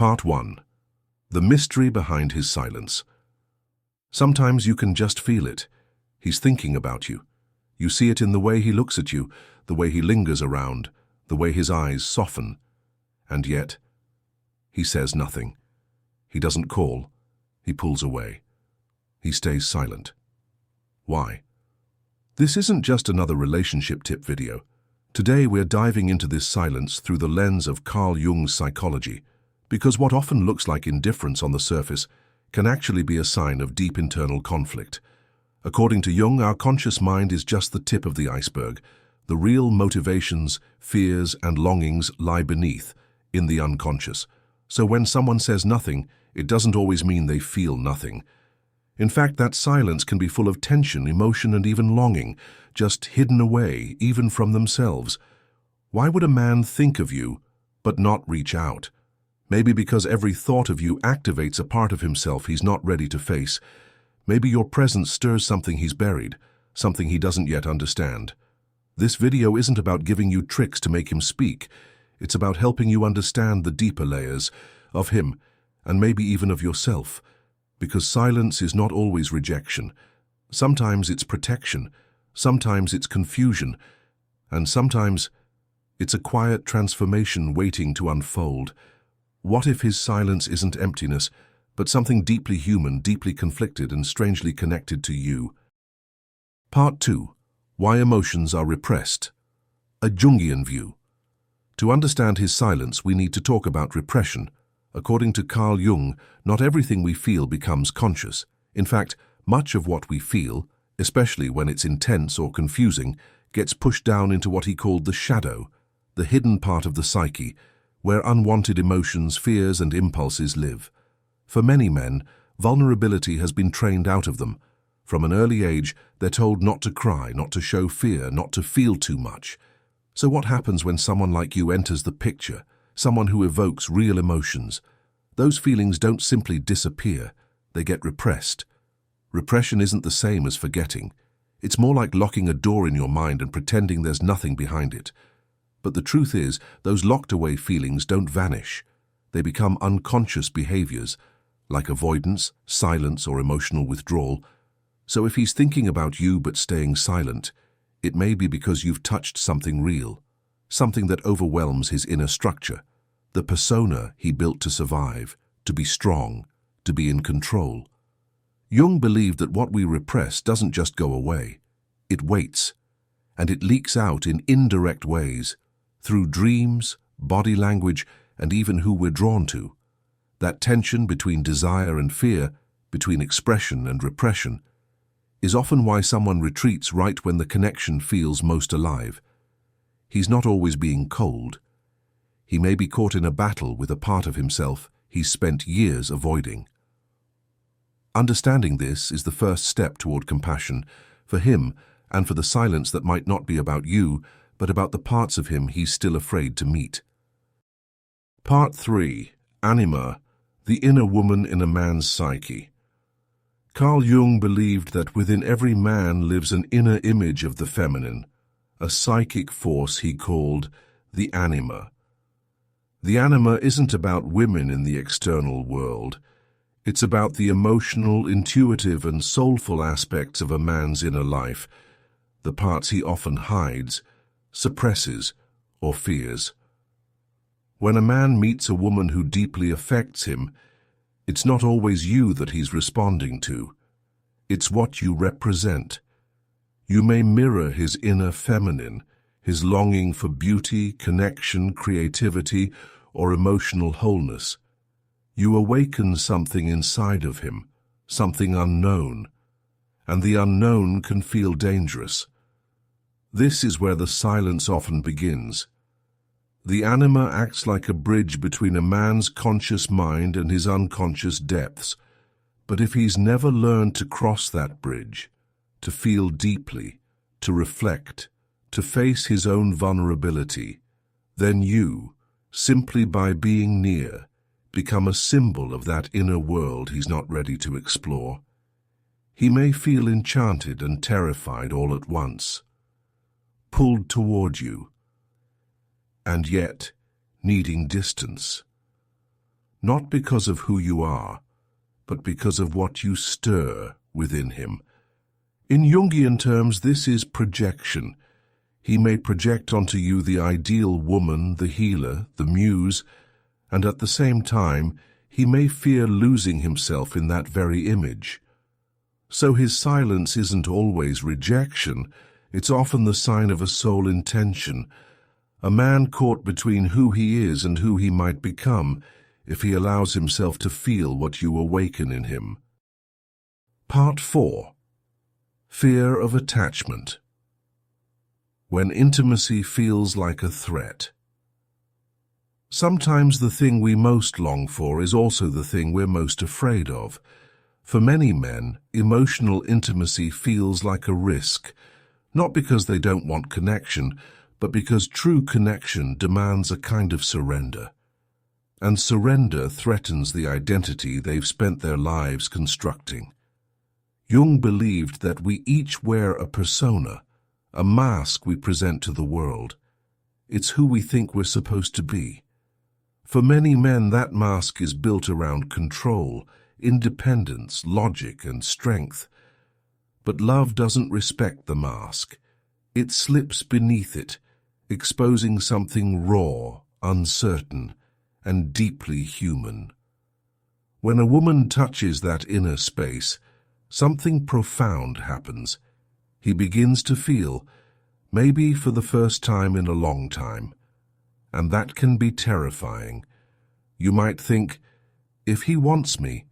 Part 1. The mystery behind his silence. Sometimes you can just feel it. He's thinking about you. You see it in the way he looks at you, the way he lingers around, the way his eyes soften. And yet, he says nothing. He doesn't call. He pulls away. He stays silent. Why? This isn't just another relationship tip video. Today we're diving into this silence through the lens of Carl Jung's psychology, because what often looks like indifference on the surface can actually be a sign of deep internal conflict. According to Jung, our conscious mind is just the tip of the iceberg. The real motivations, fears, and longings lie beneath, in the unconscious. So when someone says nothing, it doesn't always mean they feel nothing. In fact, that silence can be full of tension, emotion, and even longing, just hidden away, even from themselves. Why would a man think of you, but not reach out? Maybe because every thought of you activates a part of himself he's not ready to face. Maybe your presence stirs something he's buried, something he doesn't yet understand. This video isn't about giving you tricks to make him speak. It's about helping you understand the deeper layers of him, and maybe even of yourself. Because silence is not always rejection. Sometimes it's protection, sometimes it's confusion, and sometimes it's a quiet transformation waiting to unfold. What if his silence isn't emptiness, but something deeply human, deeply conflicted, and strangely connected to you? Part 2. Why emotions are repressed. A Jungian view. To understand his silence, we need to talk about repression. According to Carl Jung, not everything we feel becomes conscious. In fact, much of what we feel, especially when it's intense or confusing, gets pushed down into what he called the shadow, the hidden part of the psyche, where unwanted emotions, fears, and impulses live. For many men, vulnerability has been trained out of them. From an early age, they're told not to cry, not to show fear, not to feel too much. So what happens when someone like you enters the picture, someone who evokes real emotions? Those feelings don't simply disappear, they get repressed. Repression isn't the same as forgetting. It's more like locking a door in your mind and pretending there's nothing behind it. But the truth is, those locked-away feelings don't vanish. They become unconscious behaviors, like avoidance, silence, or emotional withdrawal. So if he's thinking about you but staying silent, it may be because you've touched something real, something that overwhelms his inner structure, the persona he built to survive, to be strong, to be in control. Jung believed that what we repress doesn't just go away. It waits, and it leaks out in indirect ways, through dreams, body language, and even who we're drawn to. That tension between desire and fear, between expression and repression, is often why someone retreats right when the connection feels most alive. He's not always being cold. He may be caught in a battle with a part of himself he's spent years avoiding. Understanding this is the first step toward compassion for him and for the silence that might not be about you, but about the parts of him he's still afraid to meet. Part 3. Anima, the inner woman in a man's psyche. Carl Jung believed that within every man lives an inner image of the feminine, a psychic force he called the anima. The anima isn't about women in the external world. It's about the emotional, intuitive, and soulful aspects of a man's inner life, the parts he often hides, suppresses, or fears. When a man meets a woman who deeply affects him, it's not always you that he's responding to. It's what you represent. You may mirror his inner feminine, his longing for beauty, connection, creativity, or emotional wholeness. You awaken something inside of him, something unknown, and the unknown can feel dangerous. This is where the silence often begins. The anima acts like a bridge between a man's conscious mind and his unconscious depths. But if he's never learned to cross that bridge, to feel deeply, to reflect, to face his own vulnerability, then you, simply by being near, become a symbol of that inner world he's not ready to explore. He may feel enchanted and terrified all at once, pulled toward you, and yet needing distance. not because of who you are, but because of what you stir within him. In Jungian terms, this is projection. He may project onto you the ideal woman, the healer, the muse, and at the same time, he may fear losing himself in that very image. So his silence isn't always rejection, it's often the sign of a soul intention, a man caught between who he is and who he might become if he allows himself to feel what you awaken in him. Part 4. Fear of attachment. When intimacy feels like a threat. Sometimes the thing we most long for is also the thing we're most afraid of. For many men, emotional intimacy feels like a risk, not because they don't want connection, but because true connection demands a kind of surrender. And surrender threatens the identity they've spent their lives constructing. Jung believed that we each wear a persona, a mask we present to the world. It's who we think we're supposed to be. For many men, that mask is built around control, independence, logic, and strength. But love doesn't respect the mask. It slips beneath it, exposing something raw, uncertain, and deeply human. When a woman touches that inner space, something profound happens. He begins to feel, maybe for the first time in a long time. And that can be terrifying. You might think, if he wants me,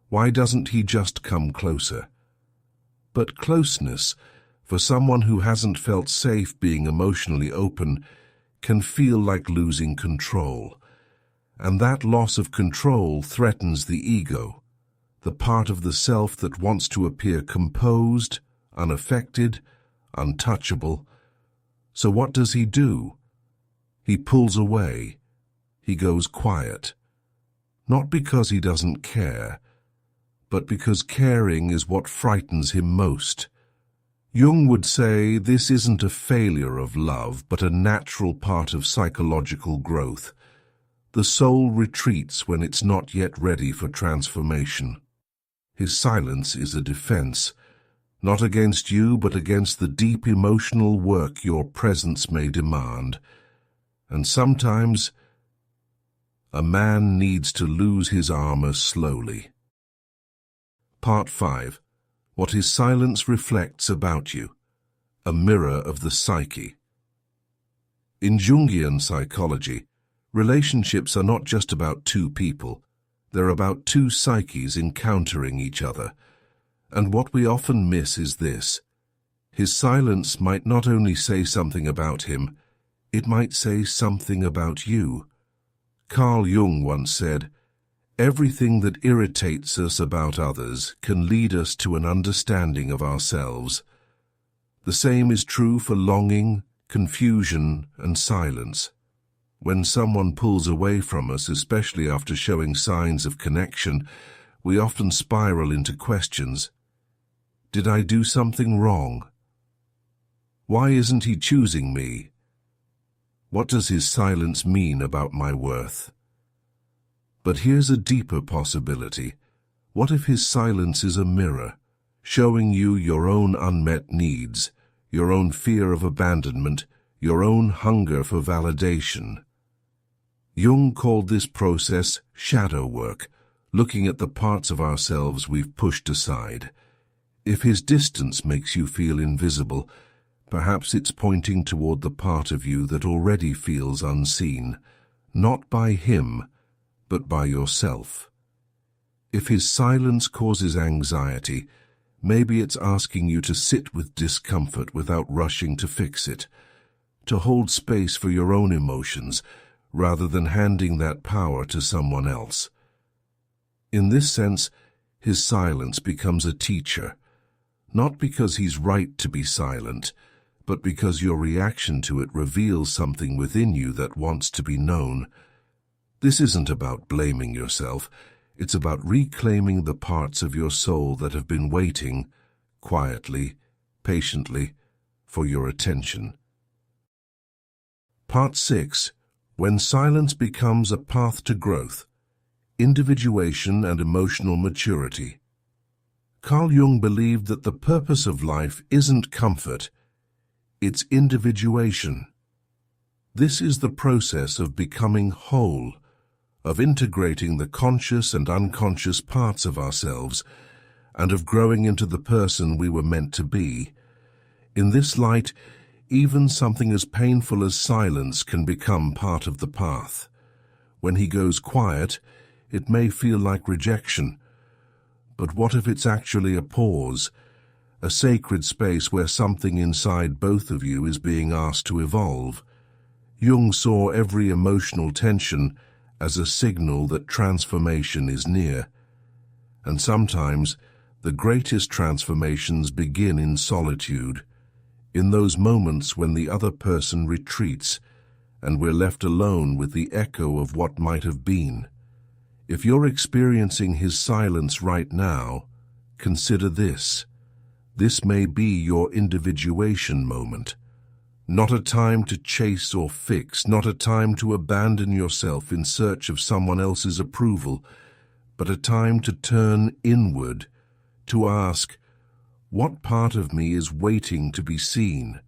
why doesn't he just come closer? But closeness, for someone who hasn't felt safe being emotionally open, can feel like losing control. And that loss of control threatens the ego, the part of the self that wants to appear composed, unaffected, untouchable. So what does he do? He pulls away. He goes quiet. Not because he doesn't care, but because caring is what frightens him most. Jung would say this isn't a failure of love, but a natural part of psychological growth. The soul retreats when it's not yet ready for transformation. His silence is a defense, not against you, but against the deep emotional work your presence may demand. And sometimes, a man needs to lose his armor slowly. Part 5. What his silence reflects about you. A mirror of the psyche. In Jungian psychology, relationships are not just about two people. They're about two psyches encountering each other. And what we often miss is this. His silence might not only say something about him, it might say something about you. Carl Jung once said, "Everything that irritates us about others can lead us to an understanding of ourselves." The same is true for longing, confusion, and silence. When someone pulls away from us, especially after showing signs of connection, we often spiral into questions. Did I do something wrong? Why isn't he choosing me? What does his silence mean about my worth? But here's a deeper possibility. What if his silence is a mirror, showing you your own unmet needs, your own fear of abandonment, your own hunger for validation? Jung called this process shadow work, looking at the parts of ourselves we've pushed aside. If his distance makes you feel invisible, perhaps it's pointing toward the part of you that already feels unseen, not by him, but by yourself. If his silence causes anxiety, maybe it's asking you to sit with discomfort without rushing to fix it, to hold space for your own emotions, rather than handing that power to someone else. In this sense, his silence becomes a teacher, not because he's right to be silent, but because your reaction to it reveals something within you that wants to be known. This isn't about blaming yourself, it's about reclaiming the parts of your soul that have been waiting, quietly, patiently, for your attention. Part 6. When silence becomes a path to growth. individuation and emotional maturity. Carl Jung believed that the purpose of life isn't comfort, it's individuation. This is the process of becoming whole, of integrating the conscious and unconscious parts of ourselves, and of growing into the person we were meant to be. In this light, even something as painful as silence can become part of the path. When he goes quiet, it may feel like rejection. But what if it's actually a pause, a sacred space where something inside both of you is being asked to evolve? Jung saw every emotional tension as a signal that transformation is near. And sometimes, the greatest transformations begin in solitude, in those moments when the other person retreats and we're left alone with the echo of what might have been. If you're experiencing his silence right now, consider this. This may be your individuation moment. Not a time to chase or fix, not a time to abandon yourself in search of someone else's approval, but a time to turn inward, to ask, what part of me is waiting to be seen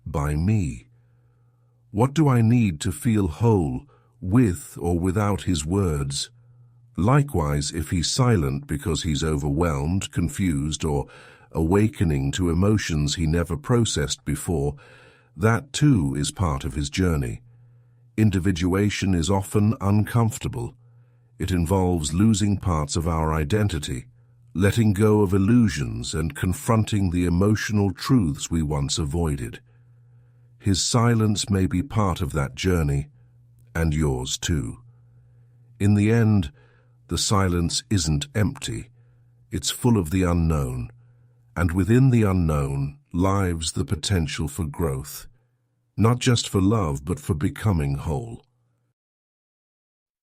by me? What do I need to feel whole, with or without his words? Likewise, if he's silent because he's overwhelmed, confused, or awakening to emotions he never processed before, that too is part of his journey. Individuation is often uncomfortable. It involves losing parts of our identity, letting go of illusions and confronting the emotional truths we once avoided. His silence may be part of that journey, and yours too. In the end, the silence isn't empty. It's full of the unknown, and within the unknown lies the potential for growth, not just for love, but for becoming whole.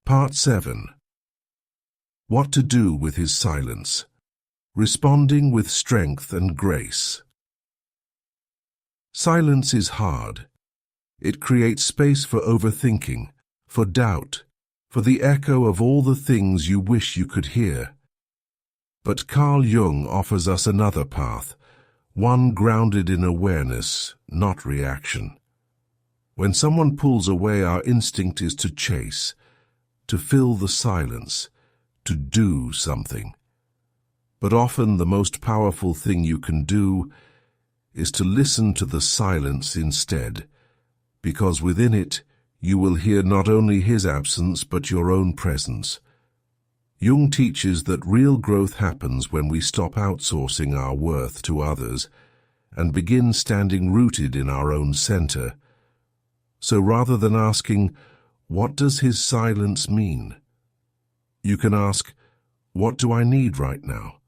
Part 7. What to do with his silence. Responding with strength and grace. Silence is hard. It creates space for overthinking, for doubt, for the echo of all the things you wish you could hear. But Carl Jung offers us another path, one grounded in awareness, not reaction. When someone pulls away, our instinct is to chase, to fill the silence, to do something. But often the most powerful thing you can do is to listen to the silence instead, because within it you will hear not only his absence but your own presence. Jung teaches that real growth happens when we stop outsourcing our worth to others and begin standing rooted in our own center. So rather than asking, "What does his silence mean?" you can ask, "What do I need right now?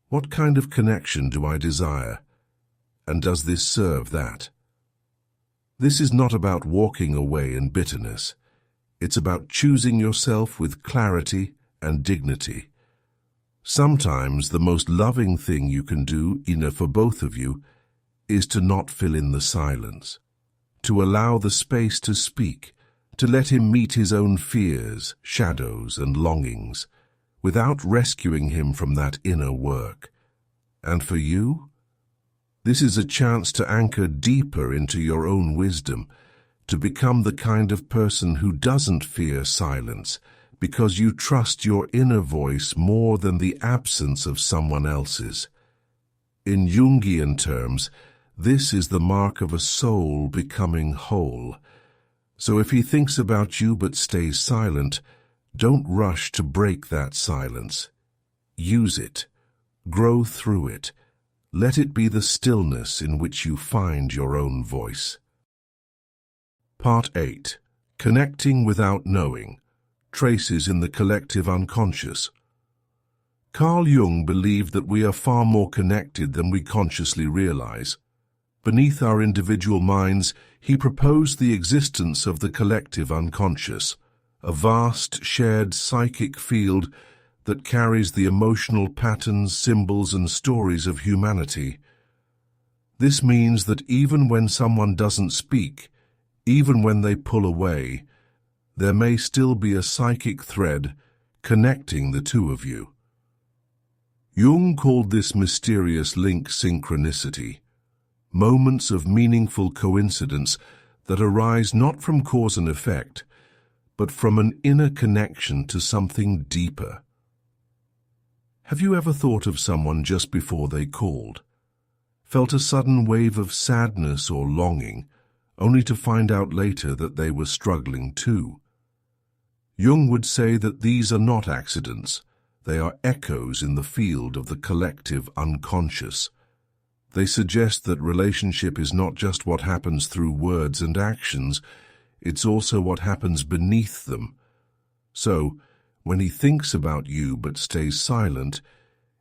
What kind of connection do I desire? And does this serve that?" This is not about walking away in bitterness. It's about choosing yourself with clarity and dignity. Sometimes the most loving thing you can do, for both of you, is to not fill in the silence, to allow the space to speak, to let him meet his own fears, shadows, and longings, without rescuing him from that inner work. And for you, this is a chance to anchor deeper into your own wisdom, to become the kind of person who doesn't fear silence, because you trust your inner voice more than the absence of someone else's. In Jungian terms, this is the mark of a soul becoming whole. So if he thinks about you but stays silent, don't rush to break that silence. Use it. Grow through it. Let it be the stillness in which you find your own voice. Part 8. Connecting without knowing. Traces in the collective unconscious. Carl Jung believed that we are far more connected than we consciously realize. Beneath our individual minds, he proposed the existence of the collective unconscious, a vast, shared psychic field that carries the emotional patterns, symbols, and stories of humanity. This means that even when someone doesn't speak, even when they pull away, there may still be a psychic thread connecting the two of you. Jung called this mysterious link synchronicity, moments of meaningful coincidence that arise not from cause and effect, but from an inner connection to something deeper. Have you ever thought of someone just before they called? Felt a sudden wave of sadness or longing, only to find out later that they were struggling too? Jung would say that these are not accidents. They are echoes in the field of the collective unconscious. They suggest that relationship is not just what happens through words and actions, it's also what happens beneath them. So, when he thinks about you but stays silent,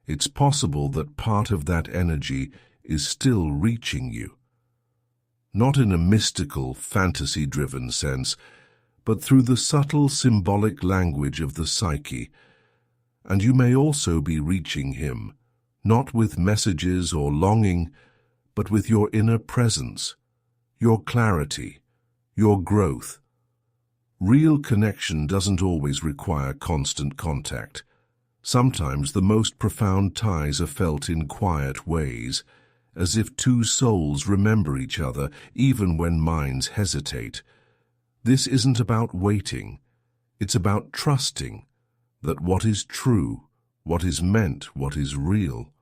it's possible that part of that energy is still reaching you. Not in a mystical, fantasy-driven sense, but through the subtle symbolic language of the psyche. And you may also be reaching him, not with messages or longing, but with your inner presence, your clarity, your growth. Real connection doesn't always require constant contact. Sometimes the most profound ties are felt in quiet ways, as if two souls remember each other even when minds hesitate. This isn't about waiting. It's about trusting that what is true, what is meant, what is real,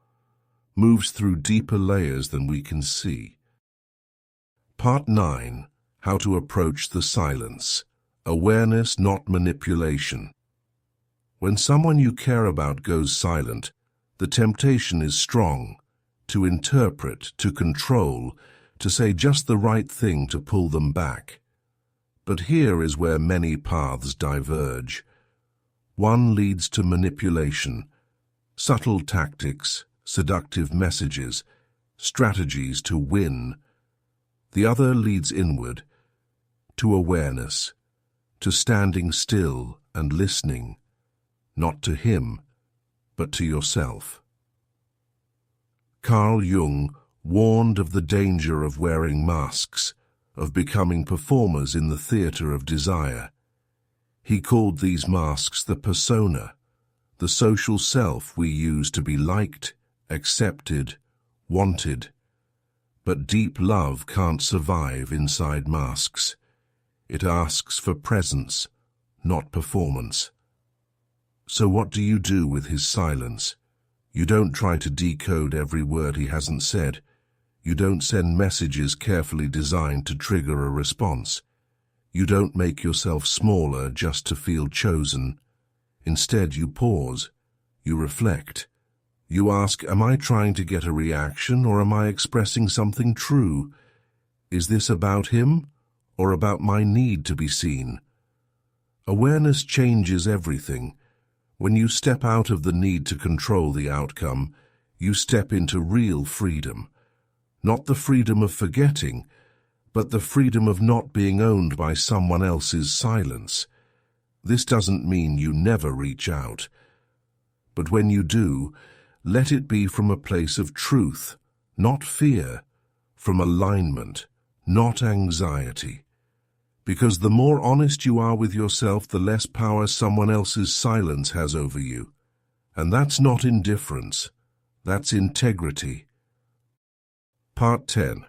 moves through deeper layers than we can see. Part 9. How to approach the silence. Awareness, not manipulation. When someone you care about goes silent, the temptation is strong to interpret, to control, to say just the right thing to pull them back. But here is where many paths diverge. One leads to manipulation, subtle tactics, seductive messages, strategies to win. The other leads inward, to awareness, to standing still and listening, not to him, but to yourself. Carl Jung warned of the danger of wearing masks, of becoming performers in the theater of desire. He called these masks the persona, the social self we use to be liked, accepted, wanted. But deep love can't survive inside masks. It asks for presence, not performance. So what do you do with his silence? You don't try to decode every word he hasn't said. You don't send messages carefully designed to trigger a response. You don't make yourself smaller just to feel chosen. Instead, you pause. You reflect. You ask, am I trying to get a reaction or am I expressing something true? Is this about him or about my need to be seen? Awareness changes everything. When you step out of the need to control the outcome, you step into real freedom. Not the freedom of forgetting, but the freedom of not being owned by someone else's silence. This doesn't mean you never reach out. But when you do, let it be from a place of truth, not fear, from alignment, not anxiety. Because the more honest you are with yourself, the less power someone else's silence has over you. And that's not indifference, that's integrity. Part 10.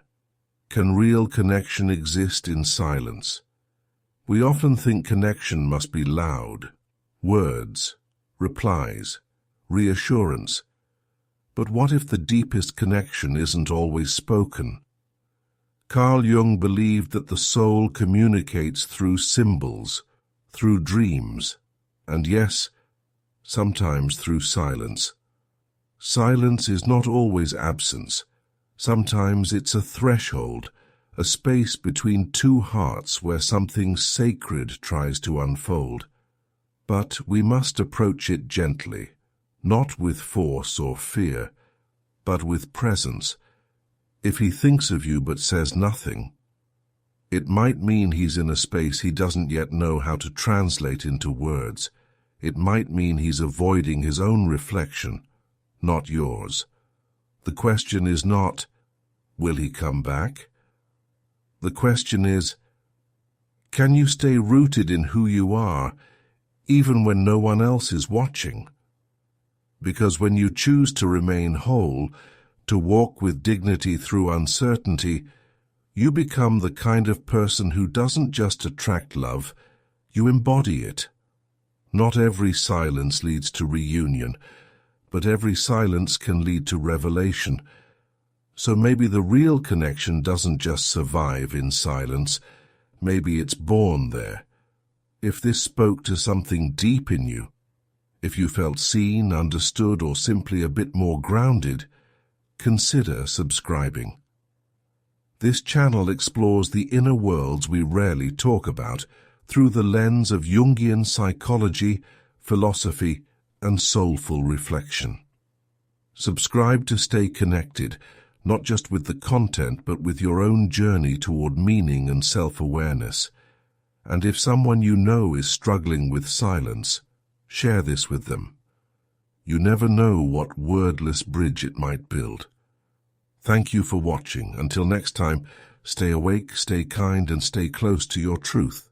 Can real connection exist in silence? We often think connection must be loud, words, replies, reassurance. But what if the deepest connection isn't always spoken? Carl Jung believed that the soul communicates through symbols, through dreams, and yes, sometimes through silence. Silence is not always absence. Sometimes it's a threshold, a space between two hearts where something sacred tries to unfold. But we must approach it gently, not with force or fear, but with presence. If he thinks of you but says nothing, it might mean he's in a space he doesn't yet know how to translate into words. It might mean he's avoiding his own reflection, not yours. The question is not, will he come back? The question is, Can you stay rooted in who you are, even when no one else is watching? Because when you choose to remain whole, to walk with dignity through uncertainty, you become the kind of person who doesn't just attract love, you embody it. Not every silence leads to reunion, but every silence can lead to revelation. So maybe the real connection doesn't just survive in silence, maybe it's born there. If this spoke to something deep in you, if you felt seen, understood, or simply a bit more grounded, consider subscribing. This channel explores the inner worlds we rarely talk about through the lens of Jungian psychology, philosophy, and soulful reflection. Subscribe to stay connected, not just with the content, but with your own journey toward meaning and self-awareness. And if someone you know is struggling with silence, share this with them. You never know what wordless bridge it might build. Thank you for watching. Until next time, stay awake, stay kind, and stay close to your truth.